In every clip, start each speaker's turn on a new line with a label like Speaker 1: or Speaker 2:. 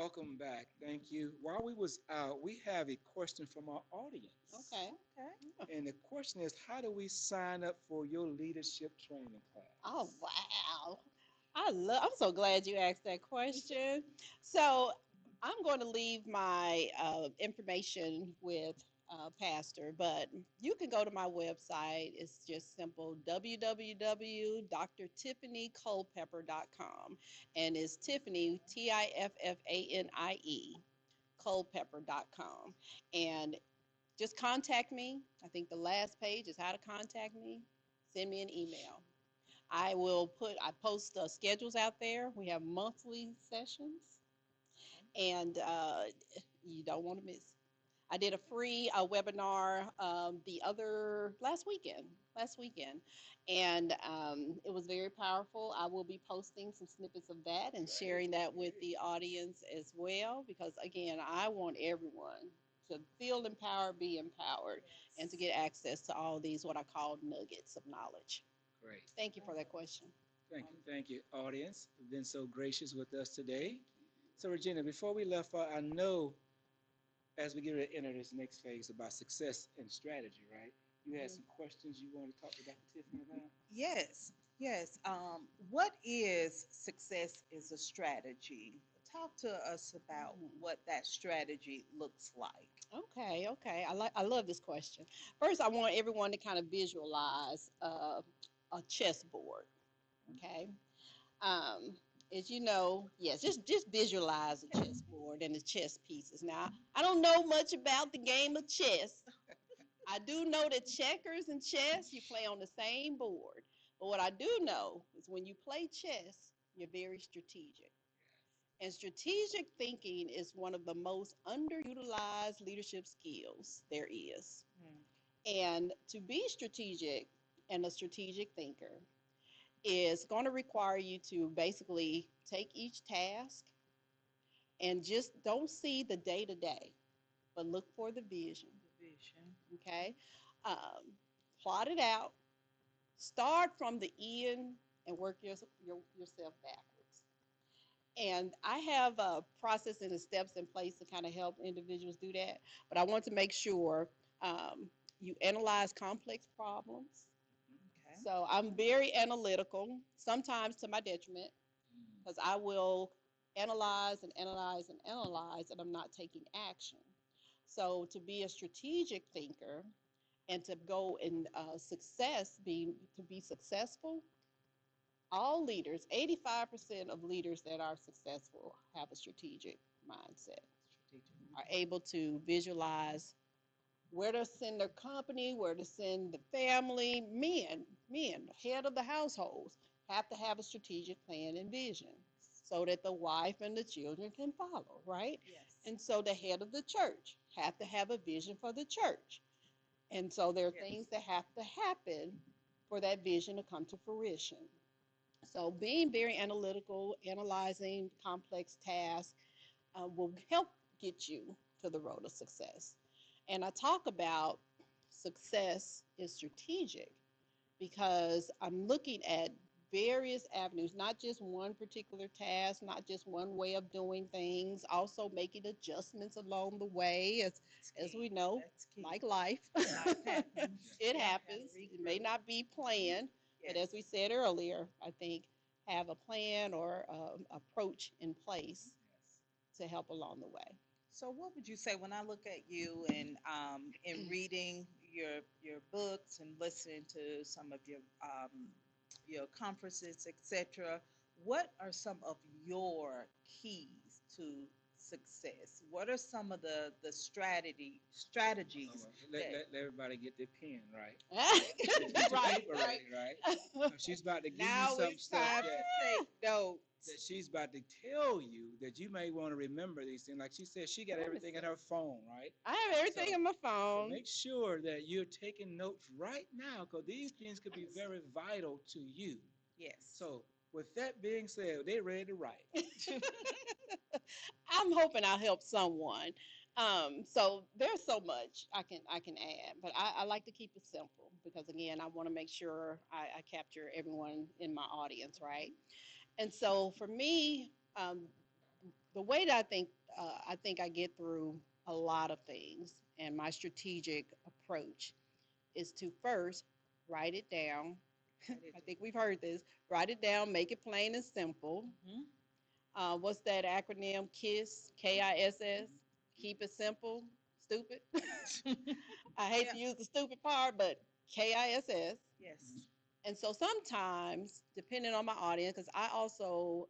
Speaker 1: Welcome back. Thank you. While we was out, we have a question from our audience.
Speaker 2: Okay.
Speaker 3: Okay.
Speaker 1: And the question is, how do we sign up for your leadership training
Speaker 2: Oh,
Speaker 1: class?
Speaker 2: wow. I'm so glad you asked that question. So I'm going to leave my information with Pastor, but you can go to my website. It's just simple www.drtiffanyculpepper.com. And it's Tiffanie, Tiffanie, Culpepper.com. And just contact me. I think the last page is how to contact me. Send me an email. I post schedules out there. We have monthly sessions, and you don't want to miss. I did a free webinar the other last weekend, and it was very powerful. I will be posting some snippets of that and sharing that with the audience as well, because again, I want everyone to feel empowered, be empowered, and to get access to all these what I call nuggets of knowledge.
Speaker 1: Great.
Speaker 2: Thank you for that question.
Speaker 1: Thank you, audience. You've been so gracious with us today. So, Regina, before we left out, I know as we get ready to enter this next phase about success and strategy, right? You had some questions you wanted to talk to Dr. Tiffany about?
Speaker 3: Yes. Yes. What is success is a strategy? Talk to us about what that strategy looks like.
Speaker 2: Okay. I love this question. First, I want everyone to kind of visualize a chessboard. Okay. Um, as you know, yes, just visualize a chessboard and the chess pieces. Now, I don't know much about the game of chess. I do know that checkers and chess you play on the same board. But what I do know is when you play chess, you're very strategic. And strategic thinking is one of the most underutilized leadership skills there is.
Speaker 3: Hmm.
Speaker 2: And to be strategic and a strategic thinker is going to require you to basically take each task and just don't see the day to day, but look for the vision.
Speaker 3: Vision.
Speaker 2: Okay? Plot it out, start from the end, and work yourself backwards. And I have a process and the steps in place to kind of help individuals do that. But I want to make sure you analyze complex problems.
Speaker 3: Okay.
Speaker 2: So I'm very analytical, sometimes to my detriment, because I will analyze, and I'm not taking action. So to be a strategic thinker and to go in to be successful, all leaders, 85% of leaders that are successful have a strategic mindset,
Speaker 3: Strategic.
Speaker 2: are able to visualize where to send their company, where to send the family. Men, head of the households, have to have a strategic plan and vision so that the wife and the children can follow, right?
Speaker 3: Yes.
Speaker 2: And so the head of the church have to have a vision for the church. And so there are
Speaker 3: Yes.
Speaker 2: things that have to happen for that vision to come to fruition. So being very analytical, analyzing complex tasks will help get you to the road of success. And I talk about success is strategic because I'm looking at various avenues, not just one particular task, not just one way of doing things, also making adjustments along the way, as we know,
Speaker 3: That's key.
Speaker 2: like life.
Speaker 3: Life happens.
Speaker 2: It
Speaker 3: Yeah.
Speaker 2: happens. It may not be planned, but
Speaker 3: Yes.
Speaker 2: as we said earlier, I think have a plan or approach in place
Speaker 1: Yes.
Speaker 2: to help along the way.
Speaker 3: So, what would you say when I look at you and in reading your books and listening to some of your conferences, etc.? What are some of your keys to success? What are some of the
Speaker 1: Oh,
Speaker 3: strategies
Speaker 1: well,
Speaker 3: that
Speaker 1: let everybody get their pen, right? Get your
Speaker 2: Right,
Speaker 1: paper
Speaker 2: right.
Speaker 1: ready, right? She's about to give you
Speaker 3: now
Speaker 1: some
Speaker 3: it's
Speaker 1: stuff
Speaker 3: time to take
Speaker 1: that
Speaker 3: notes?
Speaker 1: she's about to tell you that you may want to remember these things. Like she said, she got
Speaker 2: What is
Speaker 1: everything in her
Speaker 2: this?
Speaker 1: phone, right?
Speaker 2: I have everything
Speaker 1: So,
Speaker 2: on my
Speaker 1: so
Speaker 2: phone.
Speaker 1: make sure that you're taking notes right now because these things could be very vital to you.
Speaker 3: Yes.
Speaker 1: So, with that being said, they ready to write.
Speaker 2: I'm hoping I'll help someone. So there's so much I can add, but I like to keep it simple because again, I want to make sure I capture everyone in my audience, right? And so for me, the way that I think I get through a lot of things, and my strategic approach is to first write it down. I think we've heard this. Write it down, make it plain and simple.
Speaker 3: Mhm.
Speaker 2: What's that acronym? KISS, KISS. Keep it simple, stupid. I hate
Speaker 3: Yeah.
Speaker 2: to use the stupid part, but KISS.
Speaker 3: Yes.
Speaker 2: And so sometimes, depending on my audience, because I also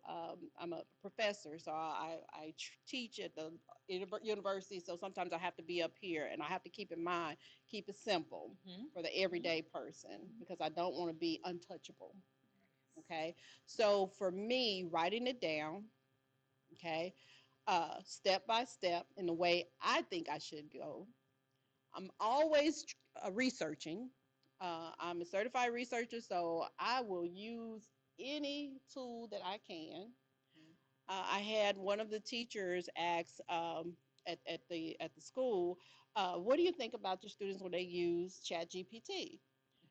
Speaker 2: I'm a professor, so I teach at the university. So sometimes I have to be up here, and I have to keep in mind, keep it simple
Speaker 3: Mhm.
Speaker 2: for the everyday person, because I don't want to be untouchable. Okay, so for me, writing it down, okay, step by step in the way I think I should go. I'm always researching. I'm a certified researcher, so I will use any tool that I can. I had one of the teachers ask at the school, "What do you think about your students when they use ChatGPT?"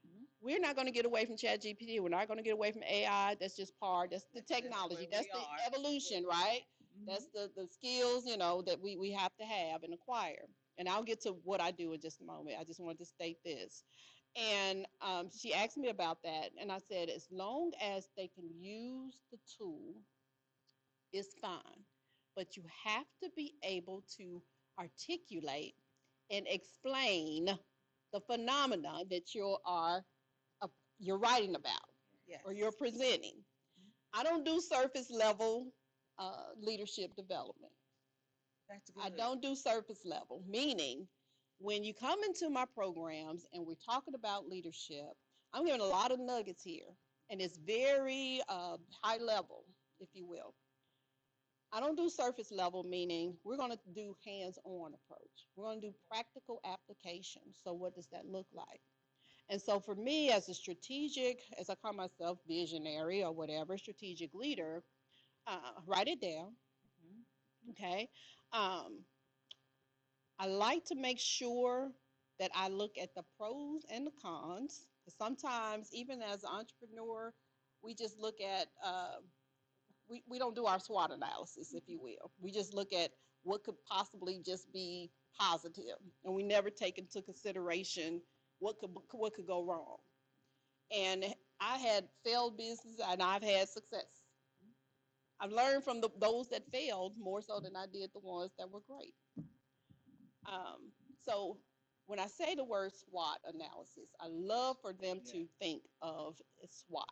Speaker 3: Mhm.
Speaker 2: We're not going to get away from ChatGPT. We're not going to get away from AI. That's just part. That's the
Speaker 3: That's just
Speaker 2: technology.
Speaker 3: where
Speaker 2: That's
Speaker 3: we
Speaker 2: the
Speaker 3: are.
Speaker 2: evolution, right? That's
Speaker 3: Mhm.
Speaker 2: the skills, that we have to have and acquire. And I'll get to what I do in just a moment. I just wanted to state this. And she asked me about that, and I said, as long as they can use the tool, it's fine. But you have to be able to articulate and explain the phenomena that uh, you're writing about or you're
Speaker 3: Yes.
Speaker 2: presenting. I don't do surface level leadership development.
Speaker 3: That's
Speaker 2: I
Speaker 3: good.
Speaker 2: don't do surface level, meaning when you come into my programs and we're talking about leadership, I'm giving a lot of nuggets here, and it's very high level, if you will. I don't do surface level, meaning we're going to do hands on approach. We're going to do practical application. So, what does that look like? And so, for me, as a strategic, as I call myself, visionary or whatever, strategic leader, write it down,
Speaker 3: Mhm.
Speaker 2: okay? Um, I like to make sure that I look at the pros and the cons. Sometimes, even as an entrepreneur, we just look at, we don't do our SWOT analysis, if you will. We just look at what could possibly just be positive, and we never take into consideration what could go wrong. And I had failed business, and I've had success. I've learned from those that failed more so than I did the ones that were great. So when I say the word SWOT analysis, I love for them
Speaker 1: Yeah.
Speaker 2: to think of SWOT.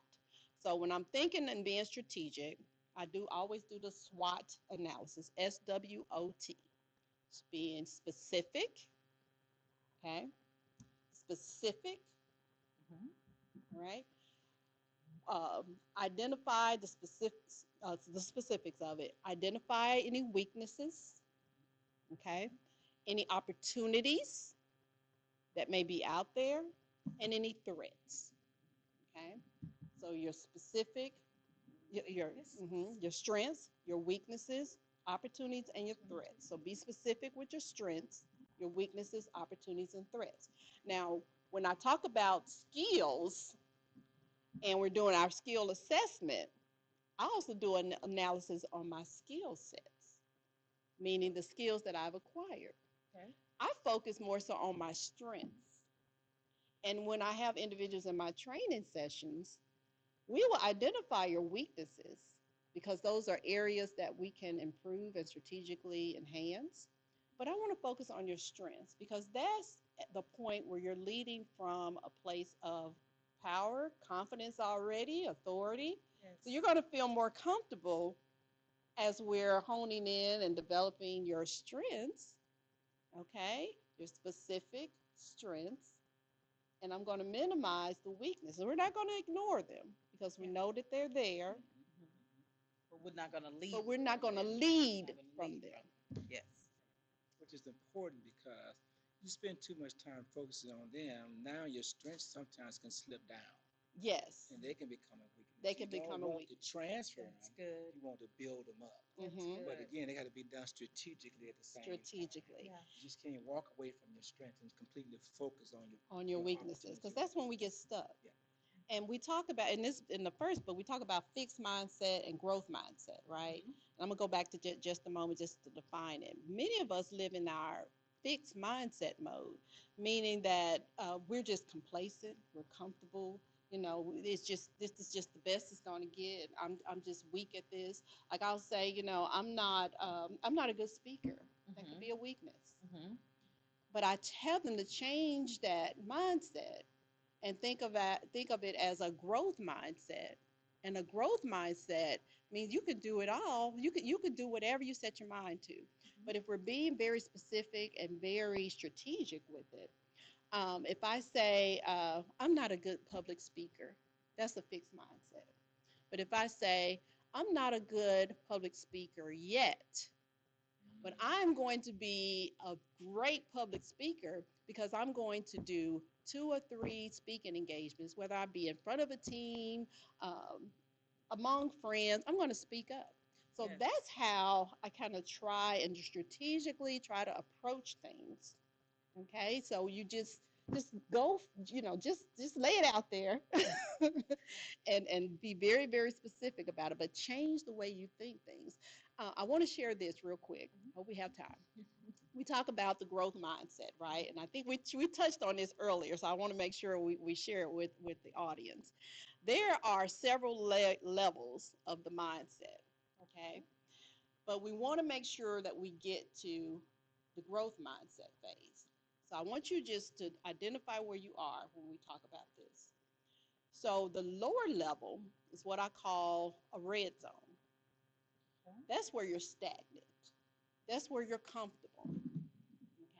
Speaker 2: So when I'm thinking and being strategic, I do always do the SWOT analysis, SWOT. It's being specific, okay? Specific,
Speaker 3: Mhm.
Speaker 2: right? Identify the specifics of it. Identify any weaknesses, okay? Any opportunities that may be out there, and any threats. Okay, so your specific,
Speaker 3: Weakness.
Speaker 2: your strengths, your weaknesses, opportunities, and your threats. So be specific with your strengths, your weaknesses, opportunities, and threats. Now, when I talk about skills and we're doing our skill assessment, I also do an analysis on my skill sets, meaning the skills that I've acquired.
Speaker 3: Okay.
Speaker 2: I focus more so on my strengths. And when I have individuals in my training sessions, we will identify your weaknesses because those are areas that we can improve and strategically enhance. But I want to focus on your strengths because that's the point where you're leading from a place of power, confidence already, authority. So
Speaker 3: Yes.
Speaker 2: you're going to feel more comfortable as we're honing in and developing your strengths, okay? Your specific strengths, and I'm going to minimize the weakness. And we're not going to ignore them because we
Speaker 3: Yeah.
Speaker 2: know that they're there,
Speaker 3: Mhm. But we're not gonna
Speaker 2: but
Speaker 3: lead
Speaker 2: we're not
Speaker 3: from
Speaker 2: going to
Speaker 3: them. We're
Speaker 2: lead
Speaker 3: not gonna
Speaker 2: from
Speaker 3: lead
Speaker 2: them.
Speaker 3: from. Yes.
Speaker 1: Which is important because you spend too much time focusing on them. Now your strengths sometimes can slip down
Speaker 2: Yes,
Speaker 1: and they can become a
Speaker 2: they
Speaker 1: weakness. You
Speaker 2: can
Speaker 1: don't
Speaker 2: become a
Speaker 1: want to
Speaker 2: weakness.
Speaker 1: transfer
Speaker 3: That's
Speaker 1: them,
Speaker 3: good.
Speaker 1: you want to build them up.
Speaker 3: That's
Speaker 2: Hmm.
Speaker 1: But
Speaker 3: good.
Speaker 1: again, they got to be done strategically at the same time.
Speaker 2: Strategically
Speaker 3: Yeah.
Speaker 1: You just can't walk away from your strengths and completely focus on
Speaker 2: on your
Speaker 1: your
Speaker 2: weaknesses
Speaker 1: opportunities,
Speaker 2: because
Speaker 1: your
Speaker 2: that's when we get
Speaker 1: weaknesses.
Speaker 2: stuck.
Speaker 1: Yeah.
Speaker 2: And we talk about in this in the first book, we talk about fixed mindset and growth mindset, right?
Speaker 3: Mhm.
Speaker 2: And I'm gonna go back to just a moment just to define it. Many of us live in our fixed mindset mode, meaning that we're just complacent, we're comfortable. You know, it's just this is just the best it's going to get. I'm just weak at this. Like I'll say, you know, I'm not a good speaker. That could be
Speaker 3: Mhm.
Speaker 2: a weakness.
Speaker 3: Mhm.
Speaker 2: But I tell them to change that mindset and think of it as a growth mindset. And a growth mindset means you could do it all. You could do whatever you set your mind to. But if we're being very specific and very strategic with it, if I say I'm not a good public speaker, that's a fixed mindset. But if I say I'm not a good public speaker yet, but I'm going to be a great public speaker because I'm going to do 2 or 3 speaking engagements, whether I be in front of a team, um, among friends, I'm going to speak up. So
Speaker 3: Yes.
Speaker 2: that's how I kind of try and strategically try to approach things. Okay, so you just go, you know, just lay it out there, and be very very specific about it, but change the way you think things. I want to share this real quick. Hope we have time. We talk about the growth mindset, right? And I think we touched on this earlier, so I want to make sure we share it with the audience. There are several levels of the mindset, okay? But we want to make sure that we get to the growth mindset phase. So I want you just to identify where you are when we talk about this. So the lower level is what I call a red zone.
Speaker 3: Okay.
Speaker 2: That's where you're stagnant. That's where you're comfortable.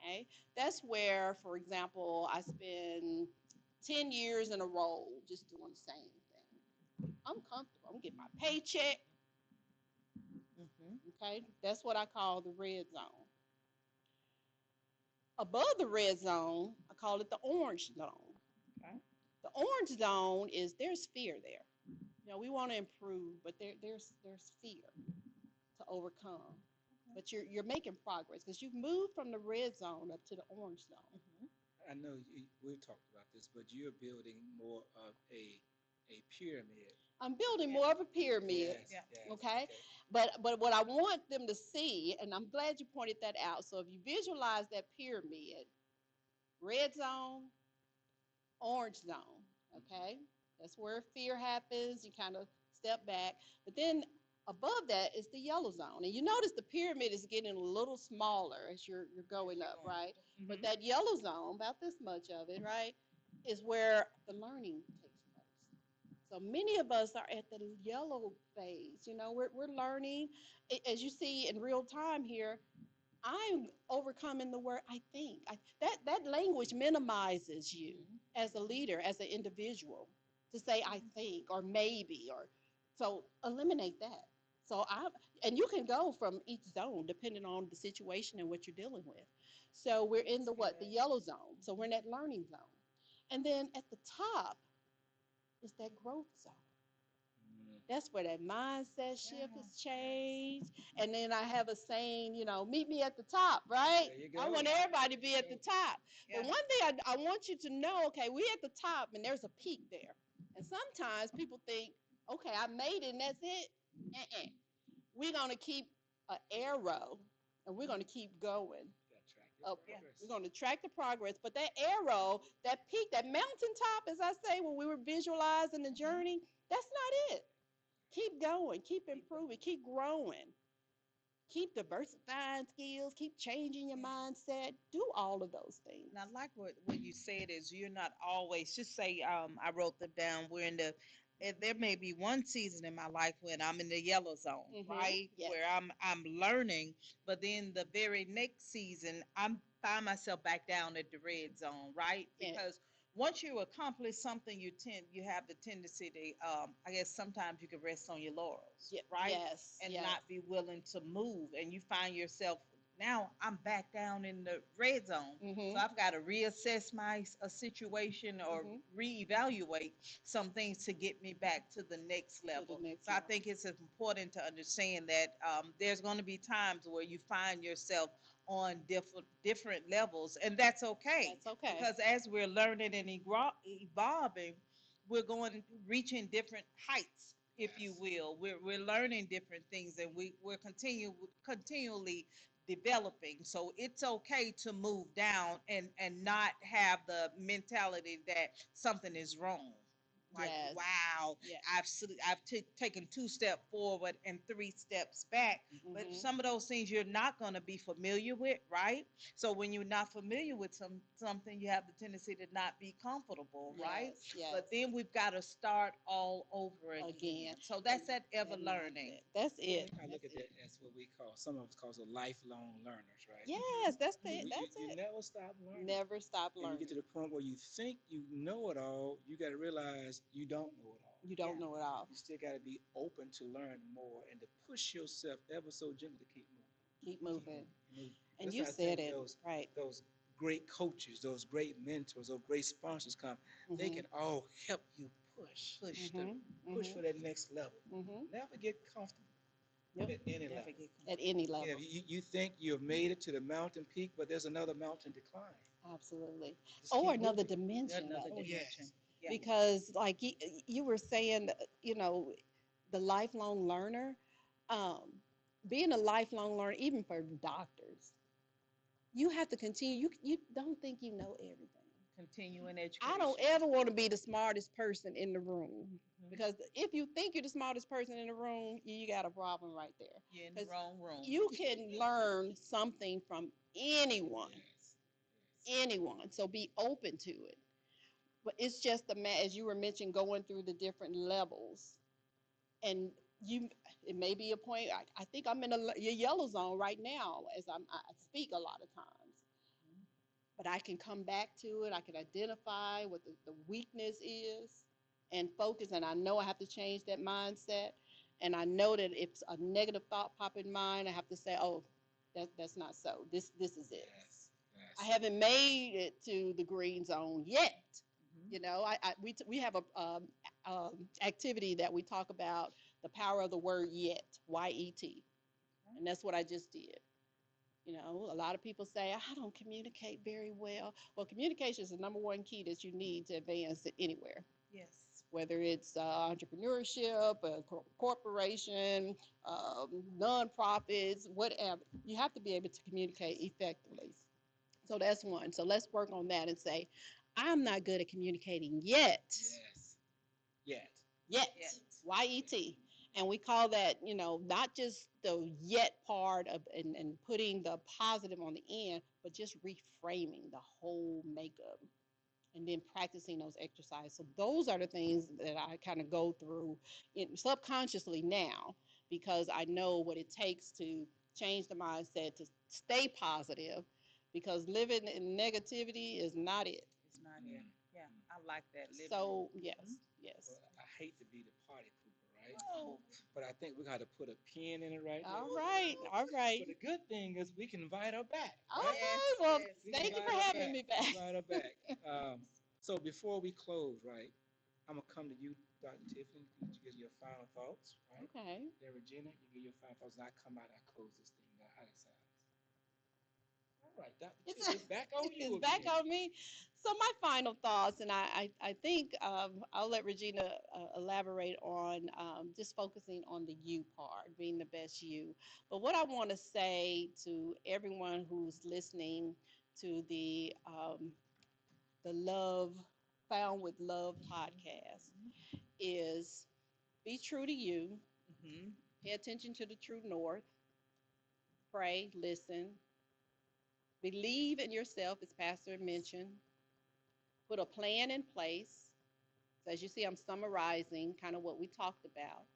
Speaker 2: Okay. That's where, for example, I spend 10 years in a row just doing the same thing. I'm comfortable. I'm getting my paycheck.
Speaker 3: Mhm.
Speaker 2: Okay. That's what I call the red zone. Above the red zone, I call it the orange zone.
Speaker 3: Okay.
Speaker 2: The orange zone is there's fear there. You know, we want to improve, but there's fear to overcome. But you're making progress because you've moved from the red zone up to the orange zone.
Speaker 3: Mhm.
Speaker 1: I know we've talked about this, but you're building more of a pyramid.
Speaker 2: I'm building
Speaker 3: Yeah.
Speaker 2: more of a pyramid,
Speaker 1: Yes,
Speaker 3: Yeah.
Speaker 1: yes,
Speaker 2: okay?
Speaker 1: okay.
Speaker 2: But what I want them to see, and I'm glad you pointed that out. So if you visualize that pyramid, red zone, orange zone, okay? That's where fear happens. You kind of step back. But then above that is the yellow zone. And you notice the pyramid is getting a little smaller as you're going up, right? But
Speaker 3: Mhm.
Speaker 2: that yellow zone, about this much of it, right, is where the learning takes place. So many of us are at the yellow phase. You know, we're learning. As you see in real time here, I'm overcoming the word I think. That language minimizes you
Speaker 3: Mhm.
Speaker 2: as a leader, as an individual, to say I think or maybe or so eliminate that. So I and you can go from each zone depending on the situation and what you're dealing with. So we're in
Speaker 3: That's
Speaker 2: the what? The
Speaker 3: good.
Speaker 2: yellow zone. So we're in that learning zone. And then at the top is that growth zone.
Speaker 1: Mm,
Speaker 2: That's where that mindset shift
Speaker 3: Yeah.
Speaker 2: has
Speaker 3: Yes.
Speaker 2: changed. And then I have a saying, you know, meet me at the top, right?
Speaker 1: there you
Speaker 2: I
Speaker 1: go.
Speaker 2: want
Speaker 3: Yeah.
Speaker 2: everybody to
Speaker 1: There
Speaker 2: be
Speaker 1: you
Speaker 2: at the
Speaker 1: go.
Speaker 2: top. But
Speaker 3: Yeah.
Speaker 2: one thing I want you to know, okay, we at the top and there's a peak there. And sometimes people think, okay, I made it and that's it. Uh-uh. We're going to keep an arrow and we're going to keep going
Speaker 1: Attractive
Speaker 2: upward.
Speaker 3: Yeah.
Speaker 2: We're
Speaker 1: progress.
Speaker 2: going to track the progress. But that arrow, that peak, that mountaintop, as I say, when we were visualizing the
Speaker 3: Mhm.
Speaker 2: journey, that's not it. Keep going, keep
Speaker 3: Keep going.
Speaker 2: improving, keep growing, keep diversifying skills, keep changing your
Speaker 3: Yeah.
Speaker 2: mindset. Do all of those
Speaker 3: And I
Speaker 2: things.
Speaker 3: like what you said is you're not always just say I wrote them down. We're in the there may be one season in my life when I'm in the yellow zone, right?
Speaker 2: Yes.
Speaker 3: Where I'm learning, but then the very next season I'm find myself back down at the red zone, right?
Speaker 2: Yeah.
Speaker 3: Because once you accomplish something, you have the tendency to I guess sometimes you can rest on your laurels, right?
Speaker 2: Yes.
Speaker 3: And
Speaker 2: Yes.
Speaker 3: not be willing to move, and you find yourself now I'm back down in the red zone. So
Speaker 2: Mhm.
Speaker 3: I've got to reassess my a situation or
Speaker 2: Mhm.
Speaker 3: reevaluate some things to get me back to the next
Speaker 2: To the
Speaker 3: level.
Speaker 2: next
Speaker 3: So I
Speaker 2: level.
Speaker 3: think it's important to understand that there's going to be times where you find yourself on different levels, and that's okay
Speaker 2: That's okay.
Speaker 3: because as we're learning and evolving, we're going reaching different heights, if you will. We're learning different things, and we're continually developing. So it's okay to move down and not have the mentality that something is wrong. Like,
Speaker 2: Yes.
Speaker 3: wow,
Speaker 2: Yes.
Speaker 3: I've taken 2 steps forward and 3 steps back. But
Speaker 2: Mhm.
Speaker 3: some of those things you're not going to be familiar with, right? So when you're not familiar with something, you have the tendency to not be comfortable, right?
Speaker 2: Yes, yes.
Speaker 3: But then we've got to start all over again.
Speaker 2: Again.
Speaker 3: So that's that ever
Speaker 2: That
Speaker 3: learning.
Speaker 2: mindset. That's it.
Speaker 1: I look
Speaker 2: That's
Speaker 1: at that
Speaker 2: it.
Speaker 1: as what we call, some of us call it lifelong learners, right?
Speaker 2: Yes, that's
Speaker 1: So
Speaker 2: it. That's
Speaker 1: you
Speaker 2: it.
Speaker 1: never stop learning.
Speaker 2: Never stop
Speaker 1: And you
Speaker 2: learning.
Speaker 1: get to the point where you think you know it all, you got to realize you don't know it all.
Speaker 2: You don't
Speaker 3: Yeah.
Speaker 2: know it all.
Speaker 1: You still got to be open to learn more and to push yourself ever so gently to keep moving.
Speaker 2: Keep moving.
Speaker 1: Moving.
Speaker 2: And
Speaker 1: That's
Speaker 2: you
Speaker 1: why I
Speaker 2: said
Speaker 1: think
Speaker 2: it right.
Speaker 1: those great coaches, those great mentors, those great sponsors come, they
Speaker 2: Mhm.
Speaker 1: can all help you push
Speaker 2: Mhm.
Speaker 1: push
Speaker 2: Mhm.
Speaker 1: for that next level.
Speaker 2: Mhm.
Speaker 1: Never get comfortable
Speaker 2: Yep.
Speaker 1: at any
Speaker 3: Never
Speaker 1: level.
Speaker 3: get
Speaker 2: At
Speaker 3: comfortable.
Speaker 2: any
Speaker 1: You know,
Speaker 2: level.
Speaker 1: you think you've made it to the mountain peak, but there's another mountain to climb.
Speaker 2: Absolutely.
Speaker 1: Just
Speaker 2: Or
Speaker 1: keep
Speaker 2: another
Speaker 1: moving.
Speaker 2: dimension
Speaker 3: Another
Speaker 2: of
Speaker 1: Oh
Speaker 2: it.
Speaker 3: dimension.
Speaker 1: yes,
Speaker 3: Yeah.
Speaker 2: Because like you were saying, the lifelong learner, um, being a lifelong learner, even for doctors, you have to continue. You don't think you know everything.
Speaker 3: Continuing
Speaker 2: I
Speaker 3: education.
Speaker 2: don't ever want to be the smartest person in the room,
Speaker 3: Mhm.
Speaker 2: because if you think you're the smartest person in the room, you got a problem right there.
Speaker 3: You're in the
Speaker 2: 'Cause
Speaker 3: wrong room.
Speaker 2: you can learn something from anyone,
Speaker 1: yes,
Speaker 2: anyone. So be open to it. But it's just as you were mentioning, going through the different levels, and it may be a point. I think I'm in a yellow zone right now as I speak a lot of times, but I can come back to it. I can identify what the weakness is and focus. And I know I have to change that mindset. And I know that if a negative thought pop in mind, I have to say, oh, that's not so. This is it.
Speaker 1: yes,
Speaker 2: I
Speaker 1: yes.
Speaker 2: haven't made it to the green zone yet.
Speaker 3: Mhm.
Speaker 2: We have a activity that we talk about, the power of the word yet, YET, and that's what I just did. A lot of people say I don't communicate very well. Well, communication is the number one key that you need to advance it anywhere,
Speaker 3: Yes.
Speaker 2: whether it's entrepreneurship, a corporation, nonprofits, whatever. You have to be able to communicate effectively. So that's one. So let's work on that and say, I'm not good at communicating yet.
Speaker 1: Yes. Yet.
Speaker 2: Yet.
Speaker 3: Yet.
Speaker 2: YET. And we call that, not just the yet part of and putting the positive on the end, but just reframing the whole makeup and then practicing those exercises. So those are the things that I kind of go through subconsciously now, because I know what it takes to change the mindset to stay positive, because living in negativity is not it.
Speaker 3: It's not it.
Speaker 1: Mm.
Speaker 3: Yeah. I like that. Living.
Speaker 2: So yes,
Speaker 3: Mhm.
Speaker 2: yes.
Speaker 1: Well, I hate to be the party pooper, right?
Speaker 2: Oh,
Speaker 1: But I think we got to put a pin in it right there.
Speaker 2: all right, all right.
Speaker 1: But the good thing is we can invite her back,
Speaker 2: All
Speaker 1: right?
Speaker 3: Yes.
Speaker 2: right. Well,
Speaker 3: Yes.
Speaker 1: We can
Speaker 2: thank you for
Speaker 1: invite her
Speaker 2: having
Speaker 1: back.
Speaker 2: me back.
Speaker 1: Invite her back. So before we close, right, I'm going to come to you, Dr. Tiffany, to give your final thoughts, right?
Speaker 2: Okay.
Speaker 1: Then Regina, you give your final thoughts, and I come out and I close this thing down. How that sounds? All right, Dr.
Speaker 2: It's,
Speaker 1: Tiffany, it's back on
Speaker 2: it's
Speaker 1: you
Speaker 2: back
Speaker 1: again.
Speaker 2: on me. So my final thoughts, and I think I'll let Regina elaborate on just focusing on the you part, being the best you. But what I want to say to everyone who's listening to the Love Found with Love podcast is, be true to you,
Speaker 3: Mhm.
Speaker 2: pay attention to the true north, pray, listen, believe in yourself, as Pastor mentioned, put a plan in place. So as you see, I'm summarizing kind of what we talked about.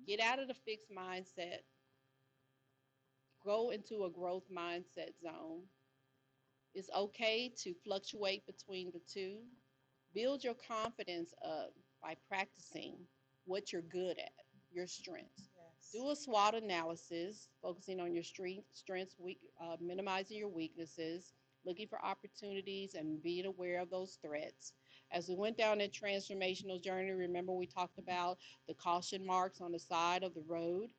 Speaker 2: Get out of the fixed mindset, go into a growth mindset zone. It's okay to fluctuate between the two. Build your confidence up by practicing what you're good at, your strengths.
Speaker 3: Yes.
Speaker 2: Do a SWOT analysis, focusing on your strengths, minimizing your weaknesses, looking for opportunities, and being aware of those threats. As we went down that transformational journey, remember we talked about the caution marks on the side of the road.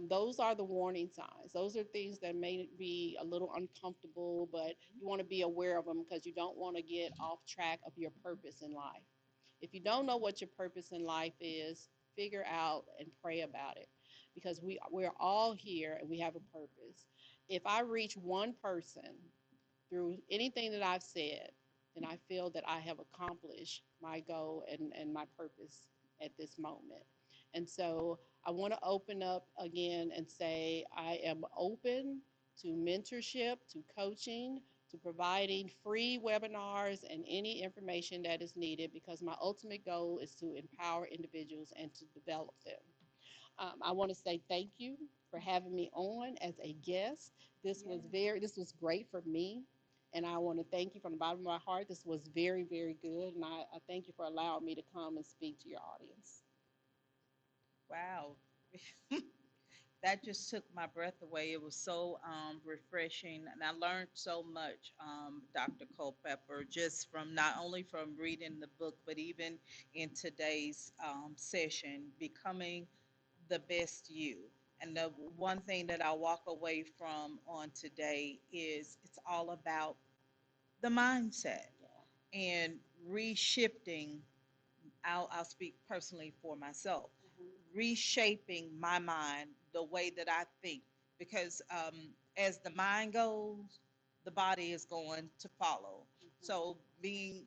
Speaker 2: Those are the warning signs. Those are things that may be a little uncomfortable, but you want to be aware of them because you don't want to get off track of your purpose in life. If you don't know what your purpose in life is, figure out and pray about it, because we're all here and we have a purpose. If I reach one person through anything that I've said, then I feel that I have accomplished my goal and my purpose at this moment. And so I want to open up again and say I am open to mentorship, to coaching, to providing free webinars and any information that is needed, because my ultimate goal is to empower individuals and to develop them. I want to say thank you for having me on as a guest. This was great for me. And I want to thank you from the bottom of my heart. This was very, very good. And I thank you for allowing me to come and speak to your audience.
Speaker 3: Wow. That just took my breath away. It was so refreshing, and I learned so much, Dr. Culpepper, just from not only from reading the book, but even in today's session, becoming the best you. And the one thing that I walk away from on today is it's all about the mindset and reshifting. I'll speak personally for myself, reshaping my mind, the way that I think, because as the mind goes, the body is going to follow. So being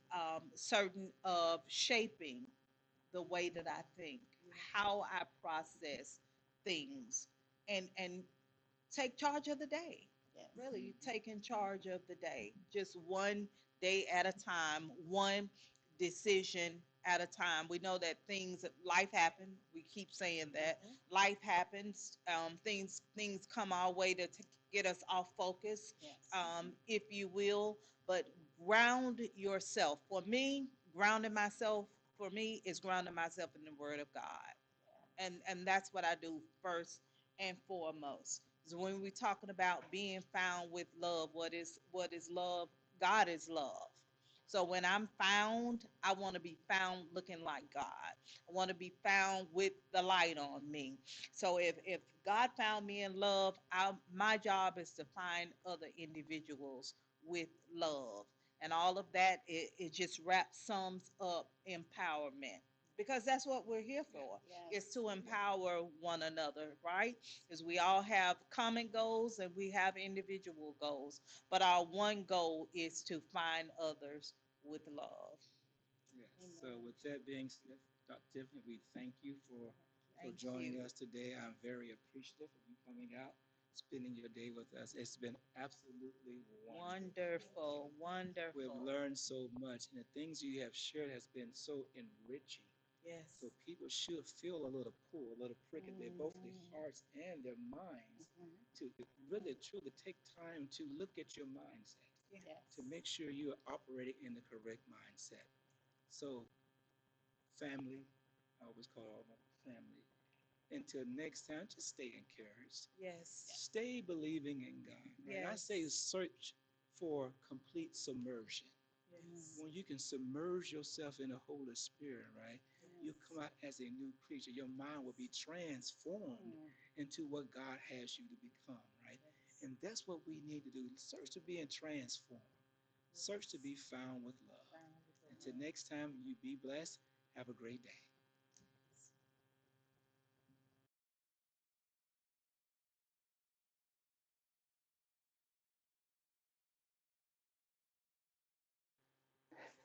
Speaker 3: certain of shaping the way that I think, how I process things, and take charge of the day.
Speaker 2: Yes.
Speaker 3: Really taking charge of the day, just one day at a time, one decision at a time. We know that life happen. We keep saying that life happens. Things come our way to get us off focus,
Speaker 2: Yes.
Speaker 3: if you will. But ground yourself. For me, grounding myself for me is grounding myself in the Word of God, and that's what I do first and foremost. So when we're talking about being found with love, what is love? God is love. So when I'm found, I want to be found looking like God. I want to be found with the light on me. So if God found me in love, my job is to find other individuals with love. And all of that, it just wraps sums up empowerment, because that's what we're here for,
Speaker 2: Yes.
Speaker 3: is to empower one another, right? Because we all have common goals and we have individual goals, but our one goal is to find others with love.
Speaker 1: Yes. So with that being said, Dr. Tiffany, we thank you for
Speaker 3: Thank
Speaker 1: joining
Speaker 3: you.
Speaker 1: us today. I'm very appreciative of you coming out, spending your day with us. It's been absolutely wonderful.
Speaker 3: Wonderful,
Speaker 1: We've
Speaker 3: wonderful.
Speaker 1: learned so much, and the things you have shared has been so enriching.
Speaker 3: Yes.
Speaker 1: So people should feel a little pull, a little prick at their both their
Speaker 3: Mhm.
Speaker 1: hearts and their minds
Speaker 2: Mhm.
Speaker 1: to really truly take time to look at your mindset,
Speaker 3: Yeah.
Speaker 1: to
Speaker 2: Yes.
Speaker 1: make sure you are operating in the correct mindset. So family, I always call all my family. Until next time, just stay encouraged.
Speaker 3: Yes.
Speaker 1: Stay believing in God. Right? I say
Speaker 3: Yes.
Speaker 1: search for complete submersion.
Speaker 3: Yes.
Speaker 1: When you can submerge yourself in the Holy Spirit, right? You
Speaker 2: Yes.
Speaker 1: come out as a new creature. Your mind will be transformed
Speaker 2: Mm.
Speaker 1: into what God has you to become, right?
Speaker 3: Yes.
Speaker 1: And that's what we need to do. Search to be transformed. Search to be found with love.
Speaker 3: Found with the
Speaker 1: Until
Speaker 3: love.
Speaker 1: next time, you be blessed. Have a great day.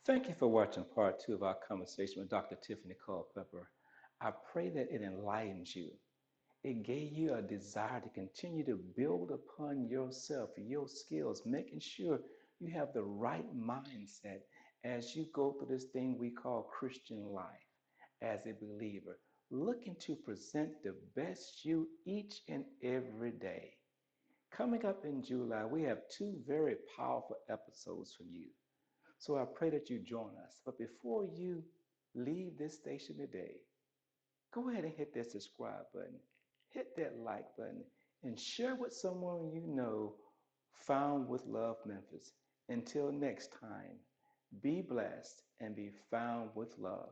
Speaker 1: Thank you for watching part two of our conversation with Dr. Tiffanie Culpepper. I pray that it enlightens you. It gave you a desire to continue to build upon yourself, your skills, making sure you have the right mindset as you go through this thing we call Christian life as a believer, looking to present the best you each and every day. Coming up in July, we have two very powerful episodes for you. So I pray that you join us. But before you leave this station today, go ahead and hit that subscribe button, hit that like button, and share with someone you know found with Love Memphis. Until next time, be blessed and be found with love.